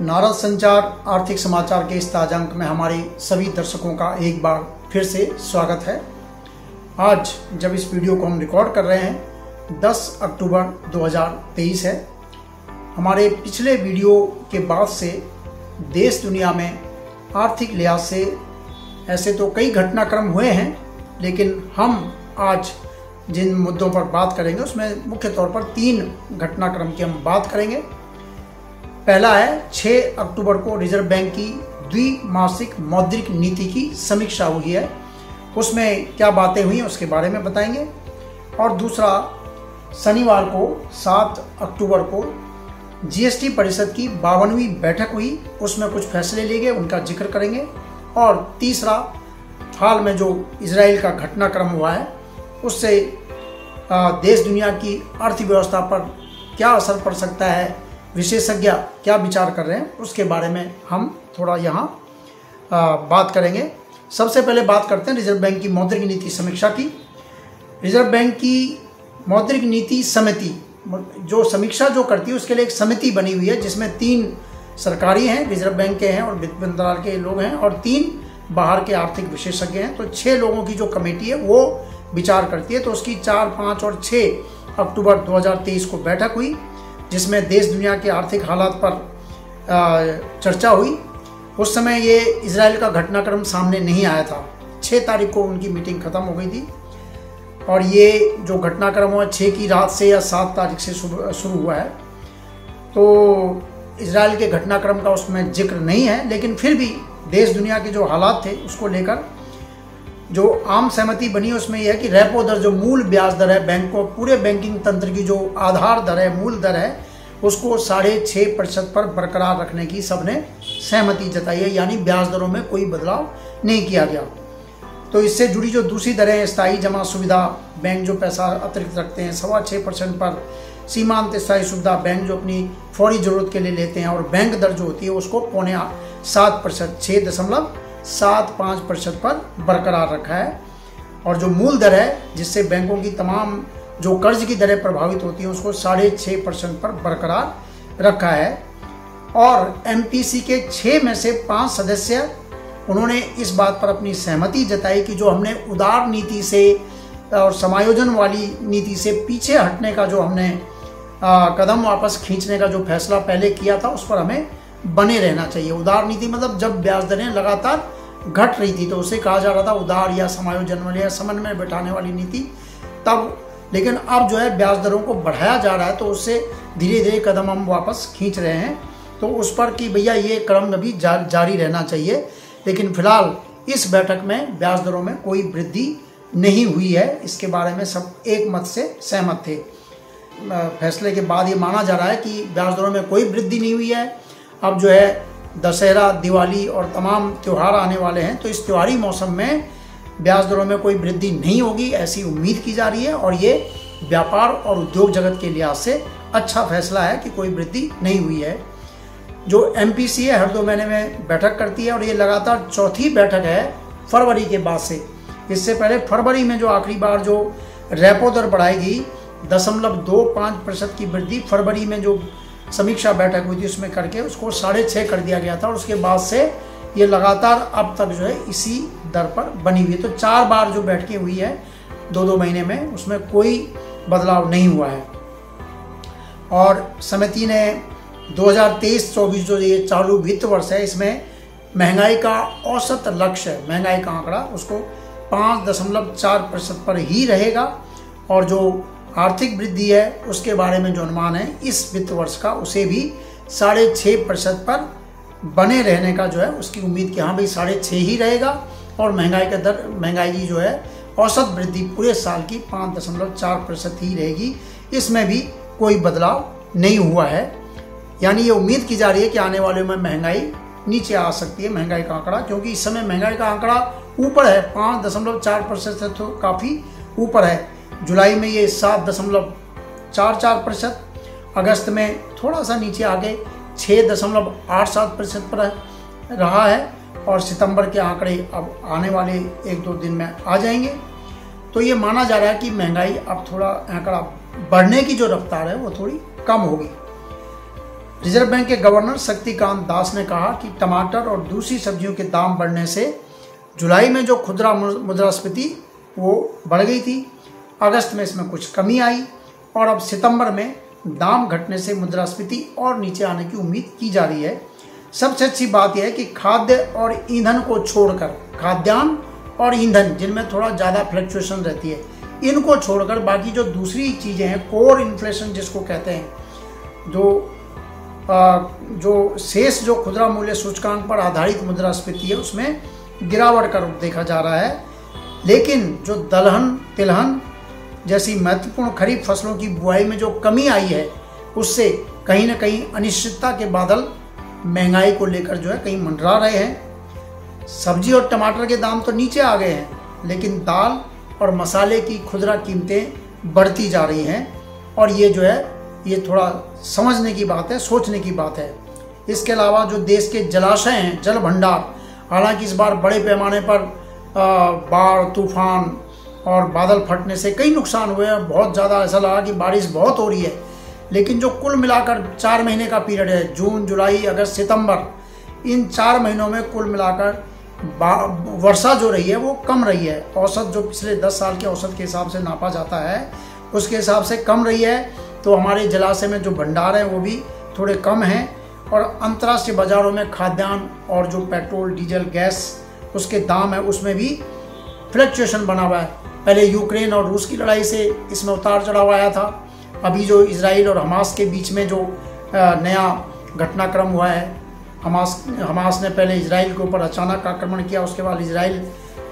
नारद संचार आर्थिक समाचार के इस ताजा अंक में हमारे सभी दर्शकों का एक बार फिर से स्वागत है। आज जब इस वीडियो को हम रिकॉर्ड कर रहे हैं 10 अक्टूबर 2023 है। हमारे पिछले वीडियो के बाद से देश दुनिया में आर्थिक लिहाज से ऐसे तो कई घटनाक्रम हुए हैं, लेकिन हम आज जिन मुद्दों पर बात करेंगे उसमें मुख्य तौर पर 3 घटनाक्रम की हम बात करेंगे। पहला है 6 अक्टूबर को रिजर्व बैंक की द्विमासिक मौद्रिक नीति की समीक्षा हुई है, उसमें क्या बातें हुई उसके बारे में बताएंगे। और दूसरा, शनिवार को 7 अक्टूबर को जीएसटी परिषद की 52वीं बैठक हुई, उसमें कुछ फैसले लिए गए, उनका जिक्र करेंगे। और तीसरा, हाल में जो इजराइल का घटनाक्रम हुआ है उससे देश दुनिया की अर्थव्यवस्था पर क्या असर पड़ सकता है, विशेषज्ञ क्या विचार कर रहे हैं, उसके बारे में हम थोड़ा यहाँ बात करेंगे। सबसे पहले बात करते हैं रिजर्व बैंक की मौद्रिक नीति समीक्षा की। रिजर्व बैंक की मौद्रिक नीति समिति जो समीक्षा जो करती है उसके लिए एक समिति बनी हुई है, जिसमें 3 सरकारी हैं, रिजर्व बैंक के हैं और वित्त मंत्रालय के लोग हैं, और 3 बाहर के आर्थिक विशेषज्ञ हैं। तो 6 लोगों की जो कमेटी है वो विचार करती है। तो उसकी 4, 5 और 6 अक्टूबर 2023 को बैठक हुई, जिसमें देश दुनिया के आर्थिक हालात पर चर्चा हुई। उस समय ये इजराइल का घटनाक्रम सामने नहीं आया था। 6 तारीख को उनकी मीटिंग खत्म हो गई थी और ये जो घटनाक्रम हुआ 6 की रात से या 7 तारीख से शुरू हुआ है। तो इजराइल के घटनाक्रम का उसमें जिक्र नहीं है, लेकिन फिर भी देश दुनिया के जो हालात थे उसको लेकर जो आम सहमति बनी उसमें यह है कि रेपो दर, जो मूल ब्याज दर है, बैंक को पूरे बैंकिंग तंत्र की जो आधार दर है, मूल दर है, उसको 6.5% पर बरकरार रखने की सबने सहमति जताई है, यानी ब्याज दरों में कोई बदलाव नहीं किया गया। तो इससे जुड़ी जो दूसरी दरें, स्थायी जमा सुविधा, बैंक जो पैसा अतिरिक्त रखते हैं 6.25% पर, सीमांत स्थायी सुविधा, बैंक जो अपनी फौरी जरूरत के लिए लेते हैं, और बैंक दर जो होती है उसको 7.5%, 6.75% पर बरकरार रखा है। और जो मूल दर है, जिससे बैंकों की तमाम जो कर्ज की दरें प्रभावित होती हैं, उसको 6.5% पर बरकरार रखा है। और एमपीसी के 6 में से 5 सदस्य उन्होंने इस बात पर अपनी सहमति जताई कि जो हमने उदार नीति से और समायोजन वाली नीति से पीछे हटने का जो हमने कदम वापस खींचने का जो फैसला पहले किया था, उस पर हमें बने रहना चाहिए। उदार नीति मतलब जब ब्याज दरें लगातार घट रही थी तो उसे कहा जा रहा था उदार या समायोजन वाली या समन्वय बैठाने वाली नीति तब, लेकिन अब जो है ब्याज दरों को बढ़ाया जा रहा है, तो उससे धीरे धीरे कदम हम वापस खींच रहे हैं। तो उस पर कि भैया ये क्रम अभी जारी रहना चाहिए। लेकिन फिलहाल इस बैठक में ब्याज दरों में कोई वृद्धि नहीं हुई है, इसके बारे में सब एक मत से सहमत थे। फैसले के बाद ये माना जा रहा है कि ब्याज दरों में कोई वृद्धि नहीं हुई है। अब जो है दशहरा, दिवाली और तमाम त्यौहार आने वाले हैं, तो इस त्योहारी मौसम में ब्याज दरों में कोई वृद्धि नहीं होगी, ऐसी उम्मीद की जा रही है। और ये व्यापार और उद्योग जगत के लिहाज से अच्छा फैसला है कि कोई वृद्धि नहीं हुई है। जो एमपीसी है हर 2 महीने में बैठक करती है और ये लगातार 4थी बैठक है फरवरी के बाद से। इससे पहले फरवरी में जो आखिरी बार जो रेपो दर बढ़ाएगी 0.25% की वृद्धि फरवरी में जो समीक्षा बैठक हुई थी उसमें करके उसको 6.5 कर दिया गया था, और उसके बाद से ये लगातार अब तक जो है इसी दर पर बनी हुई है। तो 4 बार जो बैठकें हुई है 2-2 महीने में, उसमें कोई बदलाव नहीं हुआ है। और समिति ने 2023-24 जो ये चालू वित्त वर्ष है, इसमें महंगाई का औसत लक्ष्य, महंगाई का आंकड़ा, उसको 5.4% पर ही रहेगा। और जो आर्थिक वृद्धि है उसके बारे में जो अनुमान है इस वित्त वर्ष का, उसे भी 6.5% पर बने रहने का जो है उसकी उम्मीद कि हाँ भाई 6.5 ही रहेगा। और महंगाई की जो है औसत वृद्धि पूरे साल की 5.4% ही रहेगी, इसमें भी कोई बदलाव नहीं हुआ है। यानी ये उम्मीद की जा रही है कि आने वाले में महंगाई नीचे आ सकती है, महंगाई का आंकड़ा, क्योंकि इस समय महंगाई का आंकड़ा ऊपर है, 5.4% से तो काफ़ी ऊपर है। जुलाई में ये 7.44%, अगस्त में थोड़ा सा नीचे आके 6.87% पर रहा है, और सितंबर के आंकड़े अब आने वाले 1-2 दिन में आ जाएंगे। तो ये माना जा रहा है कि महंगाई अब थोड़ा आंकड़ा बढ़ने की जो रफ्तार है वो थोड़ी कम होगी। रिजर्व बैंक के गवर्नर शक्तिकांत दास ने कहा कि टमाटर और दूसरी सब्जियों के दाम बढ़ने से जुलाई में जो खुदरा मुद्रास्फीति वो बढ़ गई थी, अगस्त में इसमें कुछ कमी आई और अब सितंबर में दाम घटने से मुद्रास्फीति और नीचे आने की उम्मीद की जा रही है। सबसे अच्छी बात यह है कि खाद्य और ईंधन को छोड़कर, खाद्यान्न और ईंधन जिनमें थोड़ा ज़्यादा फ्लक्चुएशन रहती है, इनको छोड़कर बाकी जो दूसरी चीज़ें हैं, कोर इन्फ्लेशन जिसको कहते हैं, जो शेष जो खुदरा मूल्य सूचकांक पर आधारित मुद्रास्फीति है उसमें गिरावट का रुख देखा जा रहा है। लेकिन जो दलहन तिलहन जैसी महत्वपूर्ण खरीफ फसलों की बुआई में जो कमी आई है उससे कहीं ना कहीं अनिश्चितता के बादल महंगाई को लेकर जो है कहीं मंडरा रहे हैं। सब्जी और टमाटर के दाम तो नीचे आ गए हैं, लेकिन दाल और मसाले की खुदरा कीमतें बढ़ती जा रही हैं और ये जो है ये थोड़ा समझने की बात है, सोचने की बात है। इसके अलावा जो देश के जलाशय हैं, जल भंडार, हालांकि इस बार बड़े पैमाने पर बाढ़, तूफान और बादल फटने से कई नुकसान हुए हैं। बहुत ज़्यादा ऐसा लगा कि बारिश बहुत हो रही है, लेकिन जो कुल मिलाकर 4 महीने का पीरियड है, जून, जुलाई, अगस्त, सितंबर, इन 4 महीनों में कुल मिलाकर वर्षा जो रही है वो कम रही है। औसत जो पिछले 10 साल के औसत के हिसाब से नापा जाता है उसके हिसाब से कम रही है। तो हमारे जलाशय में जो भंडार हैं वो भी थोड़े कम हैं और अंतर्राष्ट्रीय बाजारों में खाद्यान्न और जो पेट्रोल, डीजल, गैस उसके दाम है उसमें भी फ्लक्चुएशन बना हुआ है। पहले यूक्रेन और रूस की लड़ाई से इसमें उतार चढ़ाव आया था। अभी जो इजराइल और हमास के बीच में जो नया घटनाक्रम हुआ है, हमास ने पहले इजराइल के ऊपर अचानक आक्रमण किया, उसके बाद इजराइल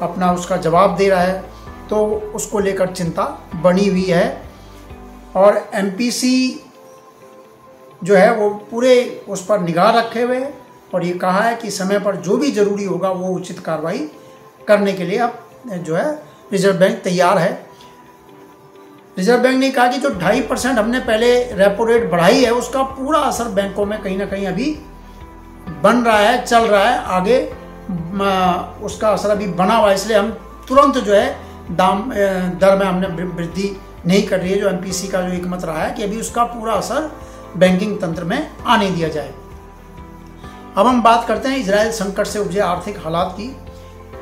अपना उसका जवाब दे रहा है, तो उसको लेकर चिंता बनी हुई है। और एमपीसी जो है वो पूरे उस पर निगाह रखे हुए है और ये कहा है कि समय पर जो भी जरूरी होगा वो उचित कार्रवाई करने के लिए अब जो है रिजर्व बैंक तैयार है। रिजर्व बैंक ने कहा कि जो 2.5% हमने पहले रेपो रेट बढ़ाई है उसका पूरा असर बैंकों में कहीं ना कहीं अभी बन रहा है, चल रहा है, आगे उसका असर अभी बना हुआ है, इसलिए हम तुरंत जो है दर में हमने वृद्धि नहीं कर रही है। जो एमपीसी का जो एकमत रहा है कि अभी उसका पूरा असर बैंकिंग तंत्र में आने दिया जाए। अब हम बात करते हैं इजराइल संकट से उपजे आर्थिक हालात की।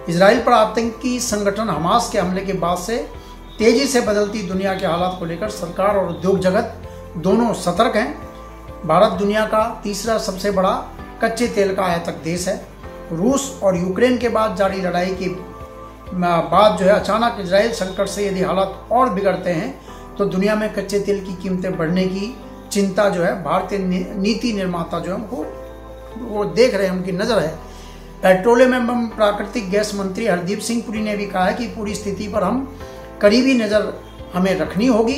इजराइल पर आतंकी संगठन हमास के हमले के बाद से तेजी से बदलती दुनिया के हालात को लेकर सरकार और उद्योग जगत दोनों सतर्क हैं। भारत दुनिया का तीसरा सबसे बड़ा कच्चे तेल का आयातक देश है। रूस और यूक्रेन के बाद जारी लड़ाई के बाद जो है अचानक इजराइल संकट से यदि हालात और बिगड़ते हैं तो दुनिया में कच्चे तेल की कीमतें बढ़ने की चिंता जो है भारतीय नीति निर्माता जो है उनको वो देख रहे हैं, उनकी नज़र है। पेट्रोलियम एवं प्राकृतिक गैस मंत्री हरदीप सिंह पुरी ने भी कहा है कि पूरी स्थिति पर हम करीबी नज़र हमें रखनी होगी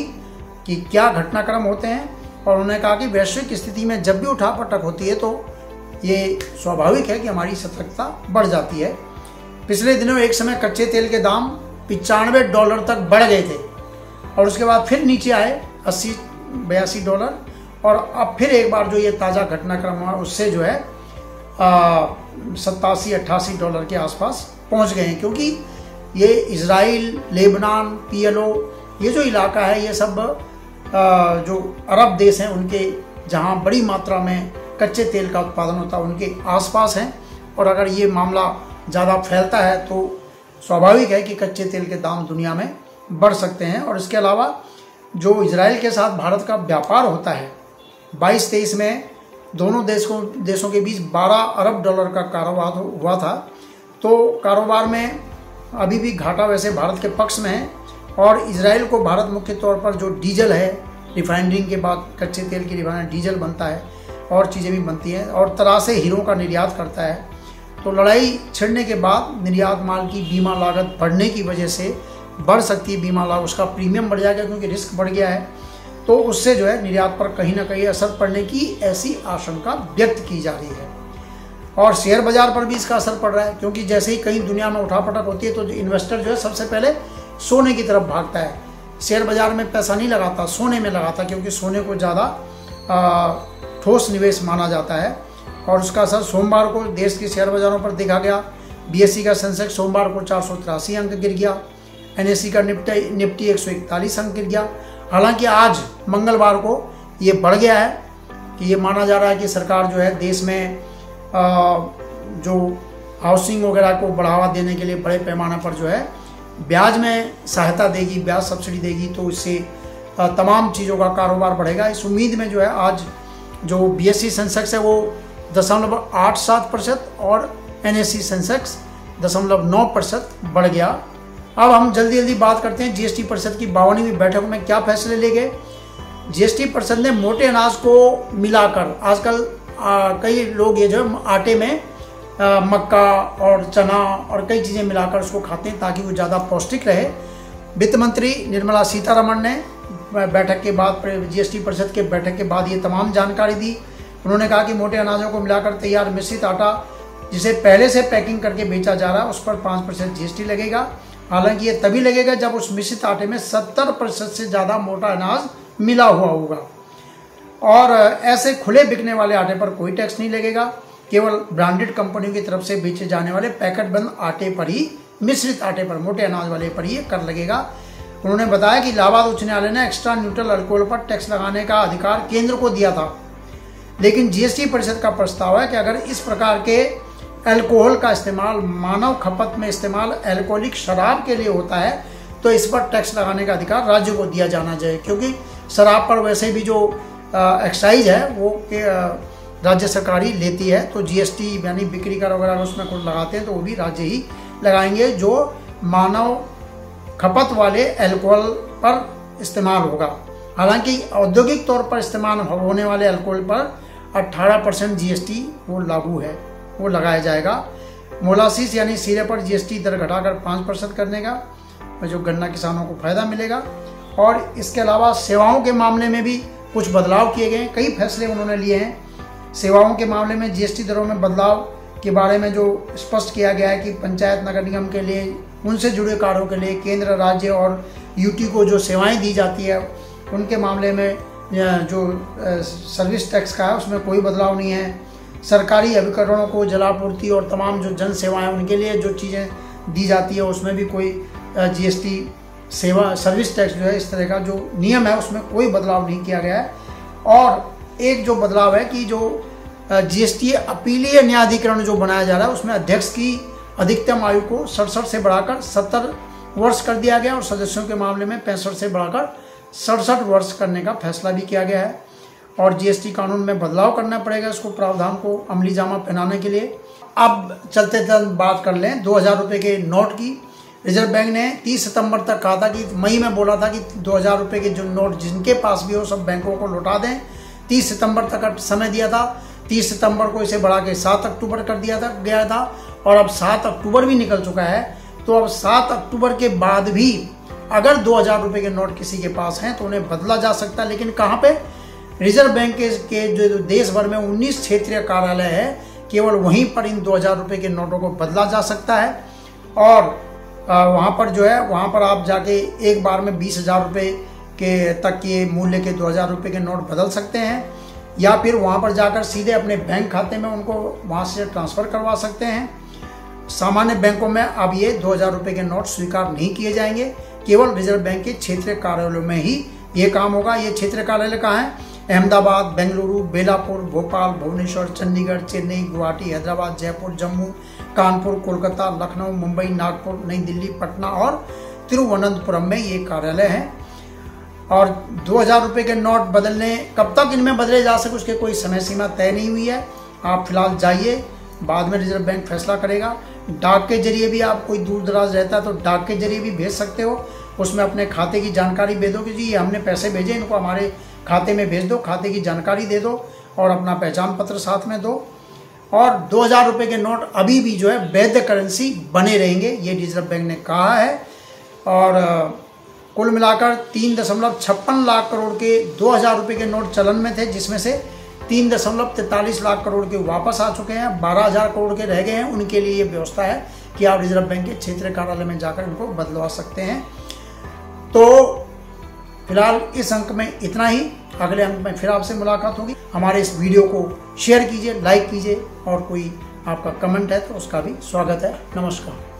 कि क्या घटनाक्रम होते हैं, और उन्होंने कहा कि वैश्विक स्थिति में जब भी उठापटक होती है तो ये स्वाभाविक है कि हमारी सतर्कता बढ़ जाती है। पिछले दिनों एक समय कच्चे तेल के दाम $95 तक बढ़ गए थे और उसके बाद फिर नीचे आए $80-82 और अब फिर एक बार जो ये ताज़ा घटनाक्रम हुआ उससे जो है $87-88 के आसपास पहुंच गए हैं, क्योंकि ये इजराइल, लेबनान, पीएलओ ये जो इलाका है ये सब जो अरब देश हैं उनके जहां बड़ी मात्रा में कच्चे तेल का उत्पादन होता है उनके आसपास हैं, और अगर ये मामला ज़्यादा फैलता है तो स्वाभाविक है कि कच्चे तेल के दाम दुनिया में बढ़ सकते हैं। और इसके अलावा जो इजराइल के साथ भारत का व्यापार होता है 22-23 में दोनों देशों के बीच $12 अरब का कारोबार हुआ था, तो कारोबार में अभी भी घाटा वैसे भारत के पक्ष में है। और इजराइल को भारत मुख्य तौर पर जो डीजल है, रिफाइनरिंग के बाद कच्चे तेल की रिफाइनरी डीजल बनता है और चीज़ें भी बनती हैं, और तरह से हीरो का निर्यात करता है। तो लड़ाई छिड़ने के बाद निर्यात माल की बीमा लागत बढ़ने की वजह से बढ़ सकती है, बीमा लागत उसका प्रीमियम बढ़ जाएगा क्योंकि रिस्क बढ़ गया है, तो उससे जो है निर्यात पर कहीं ना कहीं असर पड़ने की ऐसी आशंका व्यक्त की जा रही है। और शेयर बाजार पर भी इसका असर पड़ रहा है, क्योंकि जैसे ही कहीं दुनिया में उठापटक होती है तो इन्वेस्टर जो है सबसे पहले सोने की तरफ भागता है। शेयर बाजार में पैसा नहीं लगाता, सोने में लगाता, क्योंकि सोने को ज़्यादा ठोस निवेश माना जाता है। और उसका असर सोमवार को देश के शेयर बाजारों पर देखा गया। बीएसई का सेंसेक्स सोमवार को 483 अंक गिर गया, एनएसई का निफ्टी 141 अंक गिर गया। हालांकि आज मंगलवार को ये बढ़ गया है कि ये माना जा रहा है कि सरकार जो है देश में जो हाउसिंग वगैरह को बढ़ावा देने के लिए बड़े पैमाने पर जो है ब्याज में सहायता देगी, ब्याज सब्सिडी देगी, तो इससे तमाम चीज़ों का कारोबार बढ़ेगा। इस उम्मीद में जो है आज जो BSE सेंसेक्स है वो 0.87% और NSE सेंसेक्स 0.9% बढ़ गया। अब हम जल्दी बात करते हैं GST परिषद की 52वीं बैठक में क्या फैसले ले गए। GST परिषद ने मोटे अनाज को मिलाकर, आजकल कई लोग ये जो आटे में मक्का और चना और कई चीज़ें मिलाकर उसको खाते हैं ताकि वो ज़्यादा पौष्टिक रहे। वित्त मंत्री निर्मला सीतारमण ने बैठक के बाद, GST परिषद के बैठक के बाद ये तमाम जानकारी दी। उन्होंने कहा कि मोटे अनाजों को मिलाकर तैयार मिश्रित आटा जिसे पहले से पैकिंग करके बेचा जा रहा है उस पर 5% GST लगेगा। हालांकि ये तभी लगेगा जब उस मिश्रित आटे में 70% से ज़्यादा मोटा अनाज मिला हुआ होगा। और ऐसे खुले बिकने वाले आटे पर कोई टैक्स नहीं लगेगा। केवल ब्रांडेड कंपनियों की तरफ से बेचे जाने वाले पैकेट बंद आटे पर ही, मिश्रित आटे पर, मोटे अनाज वाले पर ही कर लगेगा। उन्होंने बताया कि इलाहाबाद उच्च न्यायालय ने एक्स्ट्रा न्यूट्रल अल्कोहल पर टैक्स लगाने का अधिकार केंद्र को दिया था, लेकिन GST परिषद का प्रस्ताव है कि अगर इस प्रकार के अल्कोहल का इस्तेमाल मानव खपत में इस्तेमाल अल्कोहलिक शराब के लिए होता है तो इस पर टैक्स लगाने का अधिकार राज्य को दिया जाना चाहिए, क्योंकि शराब पर वैसे भी जो एक्साइज है वो राज्य सरकार ही लेती है। तो GST यानी बिक्री कर वगैरह उसमें कुछ लगाते हैं तो वो भी राज्य ही लगाएंगे जो मानव खपत वाले अल्कोहल पर इस्तेमाल होगा। हालांकि औद्योगिक तौर पर इस्तेमाल होने वाले अल्कोहल पर 18% GST वो लागू है, वो लगाया जाएगा। मोलासिस यानी सीरे पर GST दर घटाकर 5% करने का, जो गन्ना किसानों को फायदा मिलेगा। और इसके अलावा सेवाओं के मामले में भी कुछ बदलाव किए गए हैं, कई फैसले उन्होंने लिए हैं। सेवाओं के मामले में GST दरों में बदलाव के बारे में जो स्पष्ट किया गया है कि पंचायत नगर निगम के लिए, उनसे जुड़े कार्यों के लिए केंद्र, राज्य और UT को जो सेवाएं दी जाती है उनके मामले में जो सर्विस टैक्स का है उसमें कोई बदलाव नहीं है। सरकारी अभिकरणों को, जलापूर्ति और तमाम जो जन सेवाएं उनके लिए जो चीज़ें दी जाती है उसमें भी कोई GST सेवा सर्विस टैक्स जो है इस तरह का जो नियम है उसमें कोई बदलाव नहीं किया गया है। और एक जो बदलाव है कि जो GST अपीलीय न्यायाधिकरण जो बनाया जा रहा है उसमें अध्यक्ष की अधिकतम आयु को 67 से बढ़ाकर 70 वर्ष कर दिया गया और सदस्यों के मामले में 65 से बढ़ाकर 67 वर्ष करने का फैसला भी किया गया है। और GST कानून में बदलाव करना पड़ेगा इसको, प्रावधान को अमली जामा पहनाने के लिए। अब चलते बात कर लें 2000 रुपये के नोट की। रिजर्व बैंक ने 30 सितंबर तक कहा था कि मई में बोला था कि 2000 रुपये के जो नोट जिनके पास भी हो सब बैंकों को लौटा दें। 30 सितंबर तक समय दिया था। 30 सितंबर को इसे बढ़ा के 7 अक्टूबर कर दिया गया था और अब 7 अक्टूबर भी निकल चुका है। तो अब 7 अक्टूबर के बाद भी अगर 2000 रुपये के नोट किसी के पास हैं तो उन्हें बदला जा सकता है, लेकिन कहाँ पे? रिजर्व बैंक के जो देश भर में 19 क्षेत्रीय कार्यालय है, केवल वहीं पर इन 2000 रुपये के नोटों को बदला जा सकता है। और वहाँ पर जो है, वहाँ पर आप जाके एक बार में 20,000 रुपये के तक के मूल्य के 2000 रुपये के नोट बदल सकते हैं, या फिर वहाँ पर जाकर सीधे अपने बैंक खाते में उनको वहाँ से ट्रांसफ़र करवा सकते हैं। सामान्य बैंकों में अब ये 2000 रुपये के नोट स्वीकार नहीं किए जाएंगे, केवल रिजर्व बैंक के क्षेत्रीय कार्यालयों में ही ये काम होगा। ये क्षेत्रीय कार्यालय कहाँ है? अहमदाबाद, बेंगलुरु, बेलापुर, भोपाल, भुवनेश्वर, चंडीगढ़, चेन्नई, गुवाहाटी, हैदराबाद, जयपुर, जम्मू, कानपुर, कोलकाता, लखनऊ, मुंबई, नागपुर, नई दिल्ली, पटना और तिरुवनंतपुरम में ये कार्यालय हैं। और 2000 रुपये के नोट बदलने, कब तक इनमें बदले जा सके उसके कोई समय सीमा तय नहीं हुई है। आप फिलहाल जाइए, बाद में रिजर्व बैंक फैसला करेगा। डाक के जरिए भी आप, कोई दूर दराज रहता है तो डाक के जरिए भी भेज सकते हो। उसमें अपने खाते की जानकारी दे दो कि जी हमने पैसे भेजे, इनको हमारे खाते में भेज दो, खाते की जानकारी दे दो और अपना पहचान पत्र साथ में दो। और 2000 रुपये के नोट अभी भी जो है वैध करेंसी बने रहेंगे, ये रिजर्व बैंक ने कहा है। और कुल मिलाकर 3.56 लाख करोड़ के 2000 रुपये के नोट चलन में थे, जिसमें से 3.43 लाख करोड़ के वापस आ चुके हैं। 12,000 करोड़ के रह गए हैं। उनके लिए ये व्यवस्था है कि आप रिजर्व बैंक के क्षेत्रीय कार्यालय में जाकर इनको बदलवा सकते हैं। तो फिलहाल इस अंक में इतना ही। अगले अंक में फिर आपसे मुलाकात होगी। हमारे इस वीडियो को शेयर कीजिए, लाइक कीजिए और कोई आपका कमेंट है तो उसका भी स्वागत है। नमस्कार।